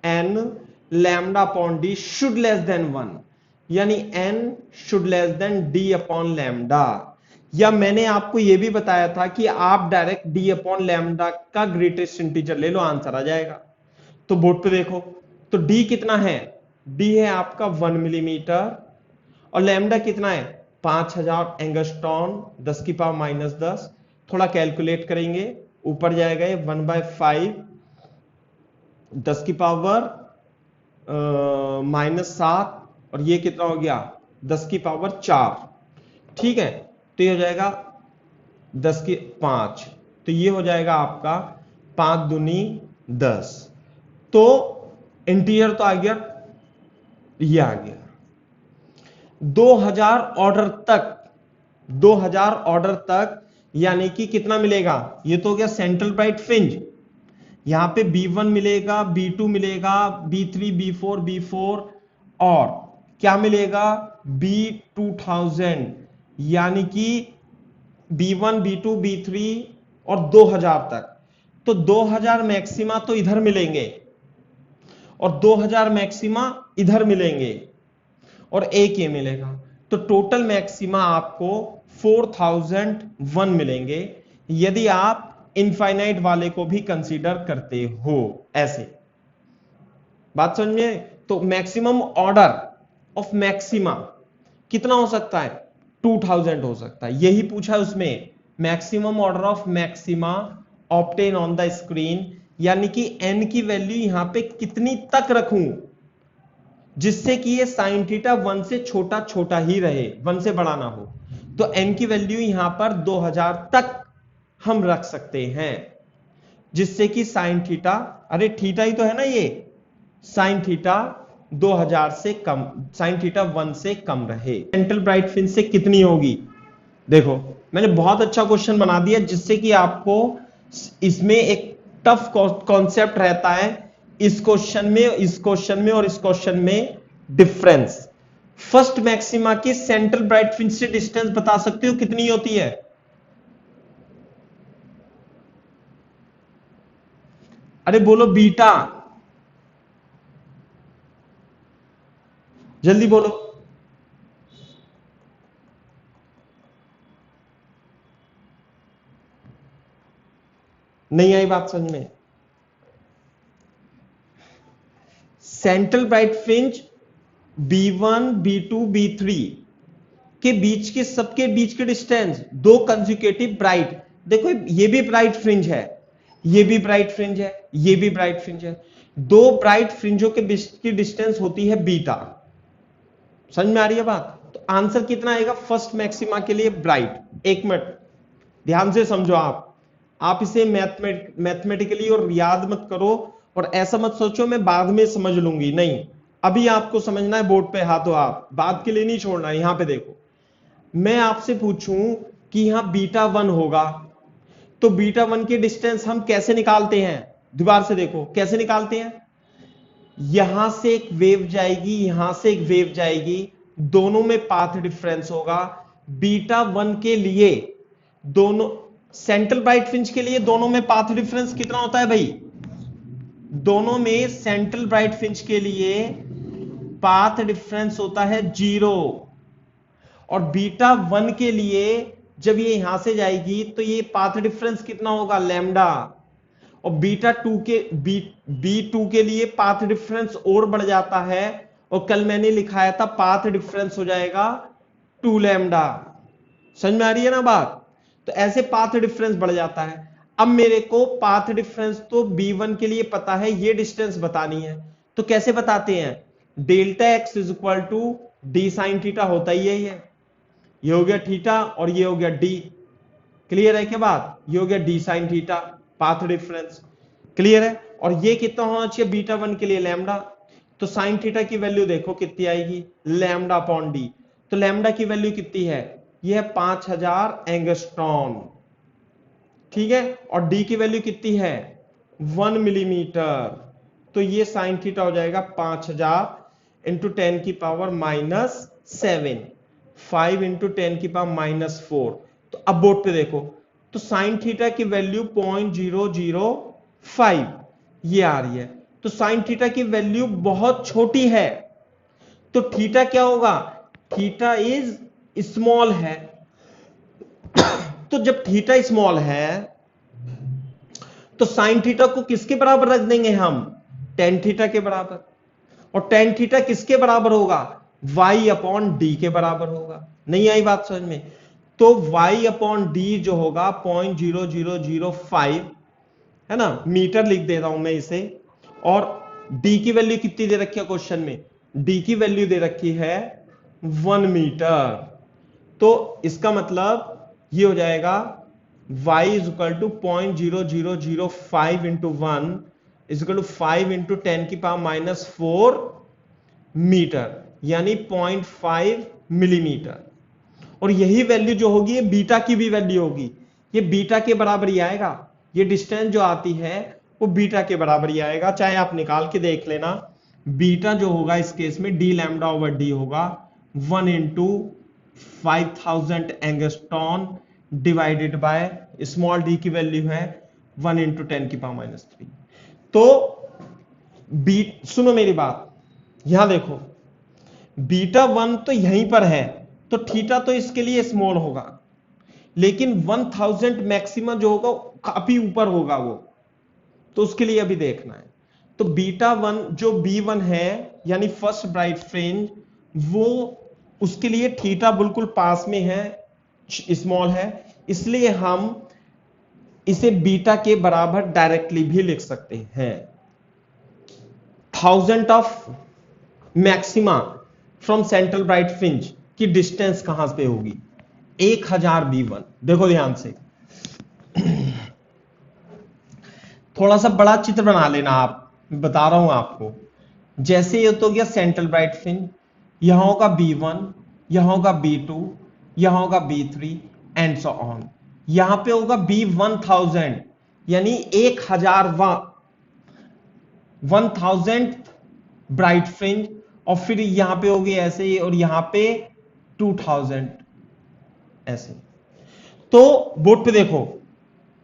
n lambda upon d should less than 1, यानी n should less than d upon lambda. या मैंने आपको यह भी बताया था कि आप डायरेक्ट डी अपॉन लैम्डा का ग्रेटेस्ट इंटीजर ले लो, आंसर आ जाएगा। तो बोर्ड पे देखो, तो डी कितना है? डी है आपका 1 मिलीमीटर और लैम्डा कितना है? 5000 एंगस्ट्रॉन 10 की पावर माइनस 10। थोड़ा कैलकुलेट करेंगे, ऊपर जाएगा ये 1/5 10 की पावर -7 और ये कितना हो गया? 10 की पावर 4। ठीक है, तो ये हो जाएगा 10 की 5, तो ये हो जाएगा आपका 5 दूनी 10। तो इंटीरियर तो आ गया, ये आ गया 2000 ऑर्डर तक, 2000 ऑर्डर तक, यानी कि कितना मिलेगा? ये तो हो गया सेंट्रल ब्राइट फ्रिंज। यहां पे B1 मिलेगा, B2 मिलेगा, B3, B4, B4 और क्या मिलेगा? B2000, यानी कि B1, B2, B3 और 2000 तक। तो 2000 मैक्सिमा तो इधर मिलेंगे और 2000 मैक्सिमा इधर मिलेंगे और एक ये मिलेगा, तो टोटल मैक्सिमा आपको 4001 मिलेंगे यदि आप इनफाइनाइट वाले को भी कंसीडर करते हो। ऐसे बात समझ में? तो मैक्सिमम ऑर्डर ऑफ मैक्सिमा कितना हो सकता है? 2000 हो सकता है, यही पूछा उसमें, maximum order of maxima obtain on the screen, यानी कि n की वैल्यू यहां पे कितनी तक रखूं जिससे कि ये साइन थीटा 1 से छोटा छोटा ही रहे, 1 से बड़ा ना हो। तो n की वैल्यू यहां पर 2000 तक हम रख सकते हैं, जिससे कि साइन थीटा, अरे थीटा ही तो है ना ये, साइन थीटा 2000 से कम, साइन थीटा 1 से कम रहे। सेंट्रल ब्राइट फ्रिंज से कितनी होगी? देखो मैंने बहुत अच्छा क्वेश्चन बना दिया जिससे कि आपको इसमें एक टफ कॉन्सेप्ट रहता है, इस क्वेश्चन में, इस क्वेश्चन में और इस क्वेश्चन में डिफरेंस। फर्स्ट मैक्सिमा की सेंट्रल ब्राइट फ्रिंज से डिस्टेंस बता सकते हो कितनी होती है? अरे बोलो बीटा, जल्दी बोलो। नहीं आई बात समझ में? Central bright fringe B1, B2, B3 के बीच के, सबके बीच के डिस्टेंस, दो कंसेक्यूटिव ब्राइट, देखो ये भी ब्राइट फ्रिंज है, ये भी ब्राइट फ्रिंज है, ये भी ब्राइट फ्रिंज है, दो ब्राइट फ्रिंजों के बीच की डिस्टेंस होती है बीटा। समझ में आ रही है बात? तो आंसर कितना आएगा फर्स्ट मैक्सिमा के लिए ब्राइट? एक मिनट ध्यान से समझो, आप इसे मैथमेटिकली और याद मत करो और ऐसा मत सोचो मैं बाद में समझ लूंगी, नहीं, अभी आपको समझना है बोर्ड पे हाथों हाथ, बाद के लिए नहीं छोड़ना है। यहां पे देखो, मैं आपसे पूछूं कि यहां बीटा 1 होगा, तो बीटा 1 की डिस्टेंस हम कैसे निकालते हैं? दोबारा से देखो कैसे निकालते हैं। यहां से एक वेव जाएगी, यहां से एक वेव जाएगी, दोनों में पाथ डिफरेंस होगा। बीटा 1 के लिए, दोनों सेंट्रल ब्राइट फ्रिंज के लिए दोनों में पाथ डिफरेंस कितना होता है भाई? दोनों में सेंट्रल ब्राइट फ्रिंज के लिए पाथ डिफरेंस होता है 0 और बीटा 1 के लिए जब ये यहां से जाएगी तो ये पाथ डिफरेंस कितना होगा, लैम्डा। और बीटा टू के बी टू के लिए पाथ डिफरेंस और बढ़ जाता है, और कल मैंने लिखाया था पाथ डिफरेंस हो जाएगा 2 लैम्डा। समझ में आ रही है ना बात? तो ऐसे पाथ डिफरेंस बढ़ जाता है। अब मेरे को पाथ डिफरेंस तो B1 के लिए पता है, ये डिस्टेंस बतानी है। तो कैसे बताते हैं, delta x is equal to d sine theta होता ही है, ये हो गया थीटा और ये हो गया डी। क्लियर है क्या बात? ये हो गया D sine theta, path difference. Clear है? और ये कितना होना चाहिए बीटा 1 के लिए, लैम्डा। तो साइन थीटा की वैल्यू देखो कितनी आएगी, लैम्डा अपॉन डी। तो लैम्डा की वैल्यू कितनी है, ये है 5000 एंगस्ट्रॉन, ठीक है। और डी की वैल्यू कितनी है, 1 मिलीमीटर। तो ये साइन थीटा हो जाएगा 5000 इंटू 10 की पावर -7, 5 इंटू 10 की पावर -4। तो अब बोर्ड पे देखो, तो साइन थीटा की वैल्यू 0.005 ये आ रही है। तो साइन थीटा की वैल्यू बहुत छोटी है, तो थीटा क्या होगा, थीटा इज स्मॉल है। तो जब थीटा स्मॉल है तो साइन थीटा को किसके बराबर रख देंगे हम, टेन थीटा के बराबर। और टेन थीटा किसके बराबर होगा, y अपॉन डी के बराबर होगा। नहीं आई बात समझ में? तो y अपॉन डी जो होगा 0.0005 है ना, मीटर लिख दे रहा हूं मैं इसे। और d की वैल्यू कितनी दे रखी है क्वेश्चन में, d की वैल्यू दे रखी है 1 मीटर। तो इसका मतलब ये हो जाएगा y is equal to 0.0005 into 1 is equal to 5 into 10 की पावर -4 मीटर, यानी 0.5 मिलीमीटर। और यही वैल्यू जो होगी ये बीटा की भी वैल्यू होगी, ये बीटा के बराबर ही आएगा। ये डिस्टेंस जो आती है वो बीटा के बराबर ही आएगा, चाहे आप निकाल के देख लेना। बीटा जो होगा इस केस में डी लैम्डा ओवर डी होगा 1 into 5000 angstrom divided by small D की वैल्यू है 1 इंटू 10 की पावर -3। तो सुनो मेरी बात, यहां देखो बीटा 1 तो यहीं पर है, तो थीटा तो इसके लिए स्मॉल होगा, लेकिन 1000 मैक्सिमम जो होगा काफी ऊपर होगा वो, तो उसके लिए अभी देखना है। तो बीटा 1 जो B1 है यानी फर्स्ट ब्राइट फ्रिंज, वो उसके लिए थीटा बिल्कुल पास में है, स्मॉल है, इसलिए हम इसे बीटा के बराबर डायरेक्टली भी लिख सकते हैं। 1000 of maxima from central bright fringe की डिस्टेंस कहां पे होगी, 1000 B1। देखो ध्यान से, थोड़ा सा बड़ा चित्र बना लेना आप, बता रहा हूं आपको। जैसे ये तो गया सेंट्रल ब्राइट फ्रिंज, यहां होगा B1, यहां होगा B2, यहां होगा B3 एंड सो ऑन। यहां पे होगा B1000 यानी 1000 ब्राइट फ्रिंज, और फिर यहां पे होगी ऐसे ही, और यहां पे 2000 ऐसे। तो बोर्ड पे देखो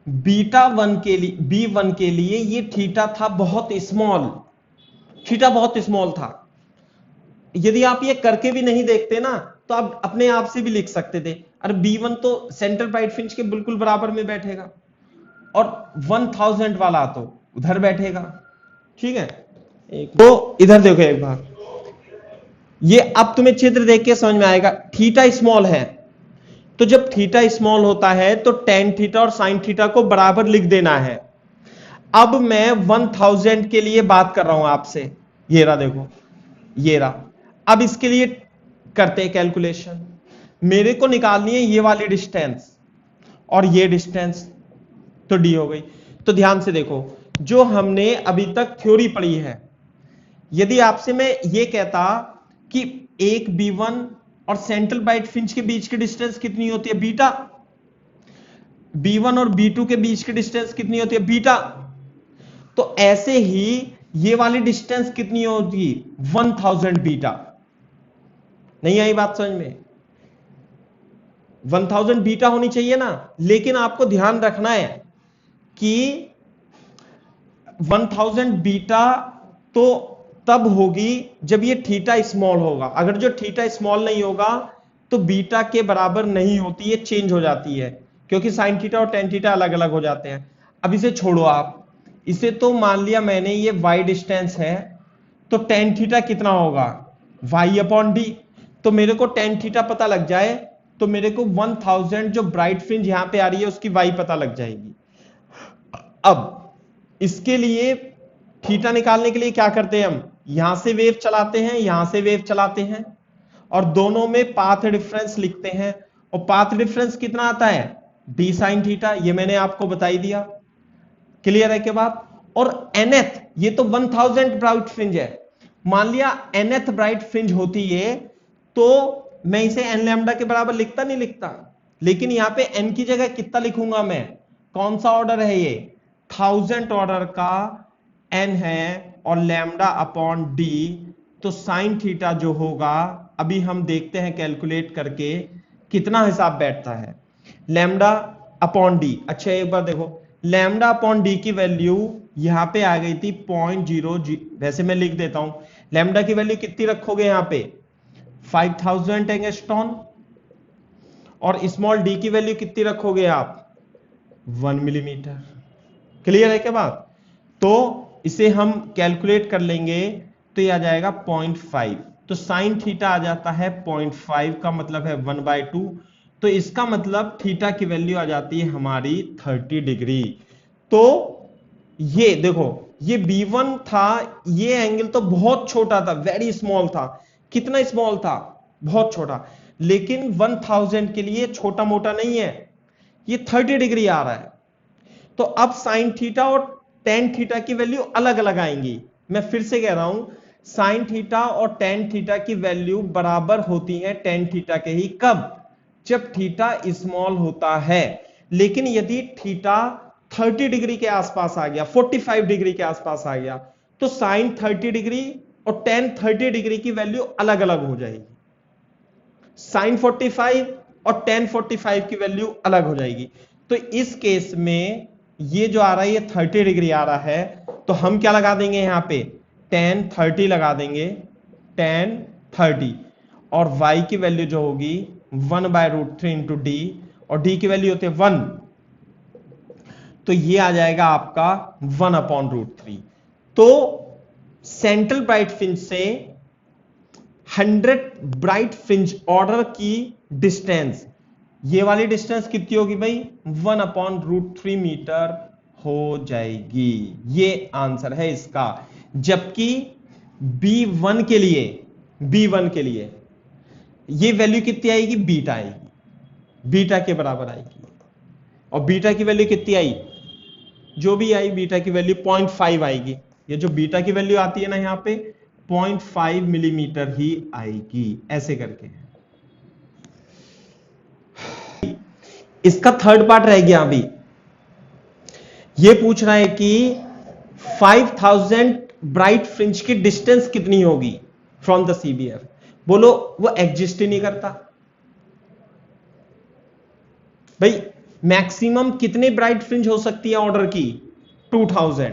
बीटा 1 के लिए, B1 के लिए ये थीटा था बहुत स्मॉल, थीटा बहुत स्मॉल था। यदि आप ये करके भी नहीं देखते ना तो आप अपने आप से भी लिख सकते थे, अरे B1 तो सेंट्रल ब्राइट फ्रिंज के बिल्कुल बराबर में बैठेगा, और 1000 वाला तो उधर बैठेगा, ठीक है। तो इधर देखो एक बार, ये अब तुम्हें चित्र देख के समझ में आएगा। थीटा स्मॉल है, तो जब थीटा स्मॉल होता है तो टेन थीटा और साइन थीटा को बराबर लिख देना है। अब मैं 1000 के लिए बात कर रहा हूं आपसे, ये रहा देखो, ये रहा। अब इसके लिए करते हैं कैलकुलेशन। मेरे को निकालनी है ये वाली डिस्टेंस और ये डिस्टेंस, तो डी हो गई। तो ध्यान से देखो, जो हमने अभी तक थ्योरी पढ़ी है, यदि आपसे मैं ये कहता कि एक B1 और सेंट्रल ब्राइट फ्रिंज के बीच की डिस्टेंस कितनी होती है, बीटा। B1 और B2 के बीच की डिस्टेंस कितनी होती है, बीटा। तो ऐसे ही ये वाली डिस्टेंस कितनी होती, 1000 बीटा। नहीं आई बात समझ में? 1000 बीटा होनी चाहिए ना, लेकिन आपको ध्यान रखना है कि 1000 बीटा तो तब होगी जब ये थीटा स्मॉल होगा। अगर जो थीटा स्मॉल नहीं होगा तो बीटा के बराबर नहीं होती है, चेंज हो जाती है, क्योंकि साइन थीटा और टेन थीटा अलग अलग हो जाते हैं। अब इसे छोड़ो आप, इसे तो मान लिया मैंने ये y डिस्टेंस है, तो टेन थीटा कितना होगा y अपॉन डी। तो मेरे को टेन थीटा पता लग जाए तो मेरे को 1000 जो ब्राइट फ्रिंज यहां पे आ रही है उसकी y पता लग जाएगी। अब इसके लिए थीटा निकालने के लिए क्या करते हैं, हम यहां से वेव चलाते हैं, यहां से वेव चलाते हैं, और दोनों में पाथ डिफरेंस लिखते हैं। और पाथ डिफरेंस कितना आता है, डी साइन थीटा, ये मैंने आपको बताई दिया। क्लियर है के बाद। और nth, ये तो 1000 ब्राइट फ्रिंज है, मान लिया nth ब्राइट फ्रिंज होती है तो मैं इसे n लैम्डा के बराबर लिखता नहीं लिखता, लेकिन यहां पे n की जगह कितना लिखूंगा मैं, कौन सा ऑर्डर है ये, 1000 ऑर्डर का n है और लैम्डा अपॉन डी। तो साइन थीटा जो होगा, अभी हम देखते हैं कैलकुलेट करके कितना हिसाब बैठता है, लैम्डा अपॉन डी। अच्छा एक बार देखो, लैम्डा अपॉन डी की वैल्यू यहां पे आ गई थी 0.00, वैसे मैं लिख देता हूं, लैम्डा की वैल्यू कितनी रखोगे यहां पे 5000 एंगस्ट्रॉन, और स्मॉल डी की वैल्यू कितनी रखोगे आप 1 मिलीमीटर। क्लियर है क्या बात। तो इसे हम कैलकुलेट कर लेंगे तो ये आ जाएगा 0.5, तो साइन थीटा आ जाता है 0.5 का मतलब है 1/2। तो इसका मतलब थीटा की वैल्यू आ जाती है हमारी 30 डिग्री। तो ये देखो, ये B1 था, ये एंगल तो बहुत छोटा था, वेरी स्मॉल था। कितना स्मॉल था, बहुत छोटा, लेकिन 1000 के लिए छोटा मोटा नहीं है, ये 30 डिग्री आ रहा है। तो अब साइन थीटा और टेन थीटा की वैल्यू अलग अलग आएंगी। मैं फिर से कह रहा हूं, साइन थीटा और टेन थीटा की वैल्यू बराबर होती है टेन थीटा के ही, कब, जब थीटा स्मॉल होता है। लेकिन यदि थीटा 30 डिग्री के आसपास आ गया, 45 डिग्री के आसपास आ गया, तो साइन 30 डिग्री और टेन 30 डिग्री की वैल्यू अलग अलग हो जाएगी, साइन 45 और टेन 45 की वैल्यू अलग हो जाएगी। तो इस केस में ये जो आ रहा है ये 30 डिग्री आ रहा है, तो हम क्या लगा देंगे यहां पे टेन 30 लगा देंगे, टेन 30, और y की वैल्यू जो होगी 1/√3 इंटू डी, और d की वैल्यू होती है 1, तो ये आ जाएगा आपका 1/√3। तो सेंट्रल ब्राइट फ्रिंज से 100 ब्राइट फ्रिंज ऑर्डर की डिस्टेंस, ये वाली डिस्टेंस कितनी होगी भाई 1/√3 मीटर हो जाएगी। ये आंसर है इसका। जबकि B1 के लिए, B1 के लिए ये वैल्यू कितनी आएगी, बीटा आएगी, बीटा के बराबर आएगी। और बीटा की वैल्यू कितनी आई, जो भी आई बीटा की वैल्यू 0.5 आएगी। ये जो बीटा की वैल्यू आती है ना यहां पे 0.5 मिलीमीटर ही आएगी, ऐसे करके। इसका थर्ड पार्ट रह गया अभी, ये पूछ रहा है कि 5000 ब्राइट फ्रिंज की डिस्टेंस कितनी होगी फ्रॉम द CBF। बोलो वो एग्जिस्ट ही नहीं करता भाई, मैक्सिमम कितने ब्राइट फ्रिंज हो सकती है ऑर्डर की 2000,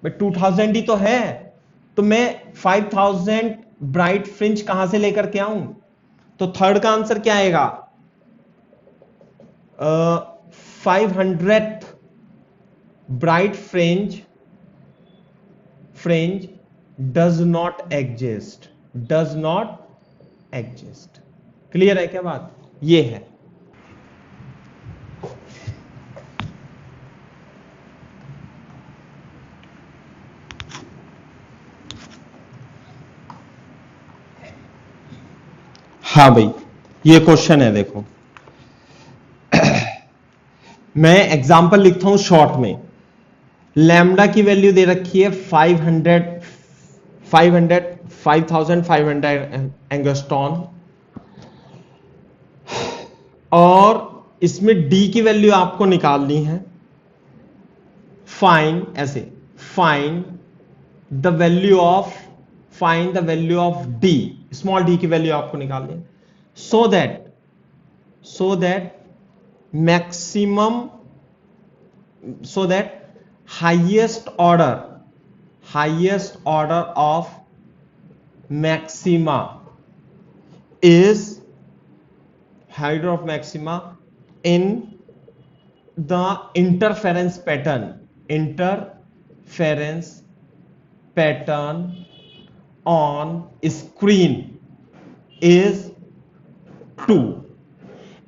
भाई 2000 ही तो है, तो मैं 5000 ब्राइट फ्रिंज कहां से लेकर के आऊं। तो थर्ड का आंसर क्या आएगा, 500 bright fringe does not exist, does not exist. Clear है क्या बात, ये है। हाँ भाई ये क्वेश्चन है, देखो मैं एग्जांपल लिखता हूं शॉर्ट में। लैम्डा की वैल्यू दे रखी है 5500 एंगस्ट्रॉन, और इसमें डी की वैल्यू आपको निकालनी है। फाइंड, ऐसे find the value of D, small D की वैल्यू आपको निकालनी है, so that maximum, so that highest order of maxima is height of maxima in the interference pattern on screen is 2।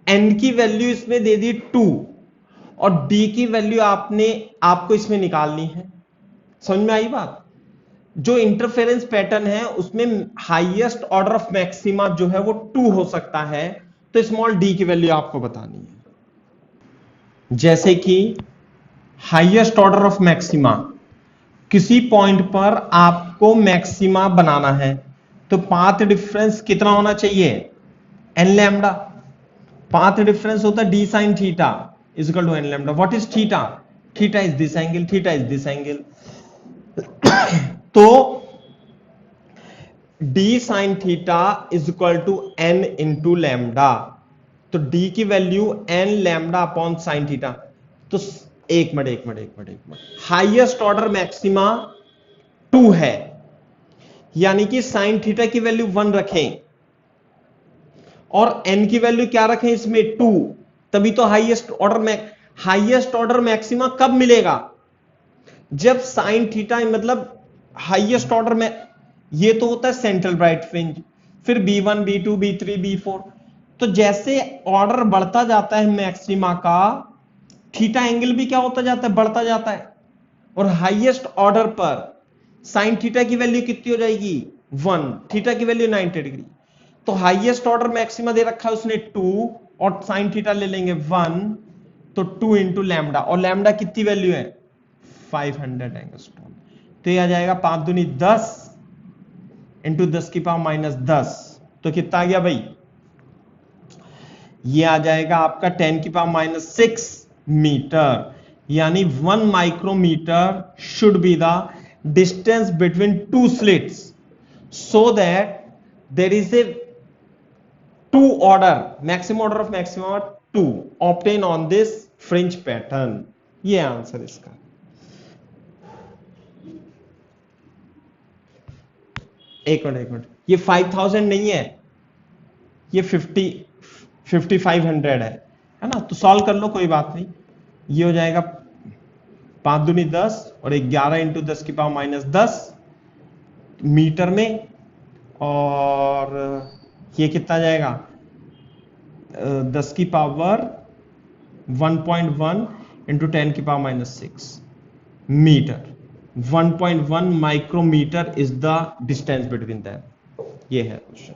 n की value इसमें दे दी 2 और d की value आपको इसमें निकालनी है। समझ में आई बात? जो इंटरफेरेंस पैटर्न है उसमें हाईएस्ट ऑर्डर ऑफ मैक्सिमा जो है वो 2 हो सकता है, तो स्मॉल d की वैल्यू आपको बतानी है। जैसे कि हाईएस्ट ऑर्डर ऑफ मैक्सिमा, किसी पॉइंट पर आपको मैक्सिमा बनाना है तो पाथ डिफरेंस कितना होना चाहिए? n lambda. पाथ डिफरेंस होता है d sin theta is equal to n lambda. What is theta? Theta is this angle, theta is this angle. तो d sin theta is equal to n into lambda. तो d की वैल्यू n lambda upon sine theta. तो एक minute, highest order maxima 2 है, यानी कि sign theta की वैल्यू 1 रखें और n की वैल्यू क्या रखें इसमें 2, तभी तो हाईएस्ट ऑर्डर मैक्सिमा कब मिलेगा? जब साइन थीटा मतलब हाईएस्ट ऑर्डर में, ये तो होता है सेंट्रल ब्राइट फ्रिंज, फिर b1 b2 b3 b4। तो जैसे ऑर्डर बढ़ता जाता है मैक्सिमा का, थीटा एंगल भी क्या होता जाता है? बढ़ता जाता है। और हाईएस्ट ऑर्डर पर साइन थीटा की वैल्यू कितनी हो जाएगी? 1, थीटा की वैल्यू 90 डिग्री। तो हाईएस्ट ऑर्डर मैक्सिमा दे रखा है उसने 2 और साइन थीटा ले लेंगे 1, तो 2 इंटू लैम्डा, और लैम्डा कितनी वैल्यू है? 500 एंगस्ट्रॉम। तो ये आ जाएगा 5 दूनी 10 इंटू 10 की पावर माइनस 10। तो कितना आ गया भाई? ये आ जाएगा आपका 10 की पावर माइनस 6 मीटर। यानी 1 micrometre should be the distance between 2 slits so that there is a 2 order, maximum order of maxima 2 obtained on this fringe pattern। ये आंसर इसका। एक मिनट, ये 5000 नहीं है, ये 5500 है ना? तो सॉल्व कर लो, कोई बात नहीं। ये हो जाएगा 5 दूनी 10 और 11 इंटू 10 की पावर माइनस 10 मीटर में, और ये कितना जाएगा? 10 की पावर 1.1 इंटू 10 की power minus 6 metre. 1.1 micrometre is the distance between them. ये है क्वेश्चन।